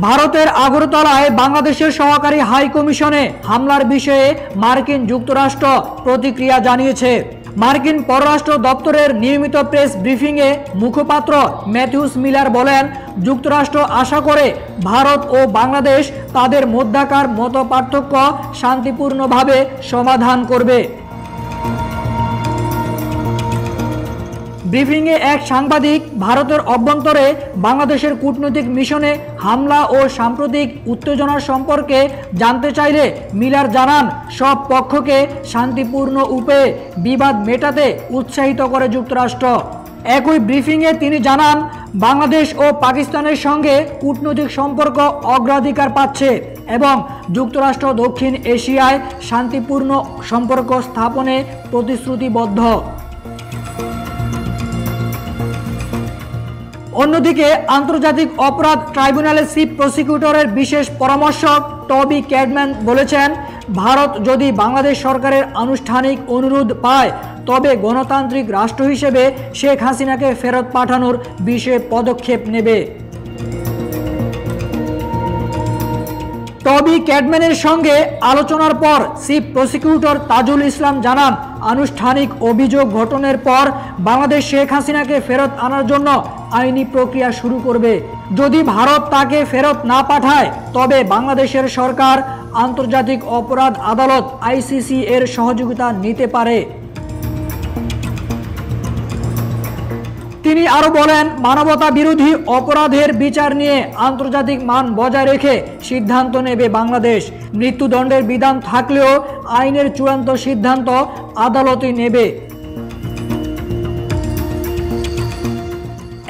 ভারতের আগরতলায় বাংলাদেশের সহকারী হাই কমিশনে হামলার বিষয়ে মার্কিন যুক্তরাষ্ট্র প্রতিক্রিয়া জানিয়েছে। মার্কিন পররাষ্ট্র দপ্তরের নিয়মিত প্রেস ব্রিফিংয়ে মুখপাত্র ম্যাথিউস মিলার বলেন, যুক্তরাষ্ট্র আশা করে ভারত ও বাংলাদেশ তাদের মধ্যকার মতপার্থক্য শান্তিপূর্ণভাবে সমাধান করবে। ব্রিফিংয়ে এক সাংবাদিক ভারতের অভ্যন্তরে বাংলাদেশের কূটনৈতিক মিশনে হামলা ও সাম্প্রতিক উত্তেজনার সম্পর্কে জানতে চাইলে মিলার জানান, সব পক্ষকে শান্তিপূর্ণ উপায়ে বিবাদ মেটাতে উৎসাহিত করে যুক্তরাষ্ট্র। একই ব্রিফিংয়ে তিনি জানান, বাংলাদেশ ও পাকিস্তানের সঙ্গে কূটনৈতিক সম্পর্ক অগ্রাধিকার পাচ্ছে এবং যুক্তরাষ্ট্র দক্ষিণ এশিয়ায় শান্তিপূর্ণ সম্পর্ক স্থাপনে প্রতিশ্রুতিবদ্ধ। অন্যদিকে আন্তর্জাতিক অপরাধ ট্রাইব্যুনালের চিফ প্রসিকিউটরের বিশেষ পরামর্শক টবি ক্যাডম্যান বলেছেন, ভারত যদি বাংলাদেশ সরকারের আনুষ্ঠানিক অনুরোধ পায় তবে গণতান্ত্রিক রাষ্ট্র হিসেবে শেখ হাসিনাকে ফেরত পাঠানোর বিষয়ে পদক্ষেপ নেবে। টবি ক্যাডম্যানের সঙ্গে আলোচনার পর চিফ প্রসিকিউটর তাজুল ইসলাম জানান, আনুষ্ঠানিক অভিযোগ গঠনের পর বাংলাদেশ শেখ হাসিনাকে ফেরত আনার জন্য আইনি প্রক্রিয়া শুরু করবে। যদি ভারত তাকে ফেরত না পাঠায় তবে বাংলাদেশের সরকার আন্তর্জাতিক অপরাধ আদালত আইসিসি এর সহযোগিতা নিতে পারে। তিনি আরো বলেন, মানবতা বিরোধী অপরাধের বিচার নিয়ে আন্তর্জাতিক মান বজায় রেখে সিদ্ধান্ত নেবে বাংলাদেশ। মৃত্যুদণ্ডের বিধান থাকলেও আইনের চূড়ান্ত সিদ্ধান্ত আদালতই নেবে।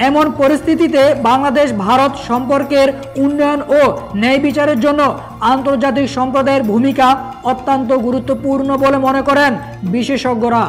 এমন পরিস্থিতিতে বাংলাদেশ ভারত সম্পর্কের উন্নয়ন ও ন্যায় বিচারের জন্য আন্তর্জাতিক সম্প্রদায়ের ভূমিকা অত্যন্ত গুরুত্বপূর্ণ বলে মনে করেন বিশেষজ্ঞরা।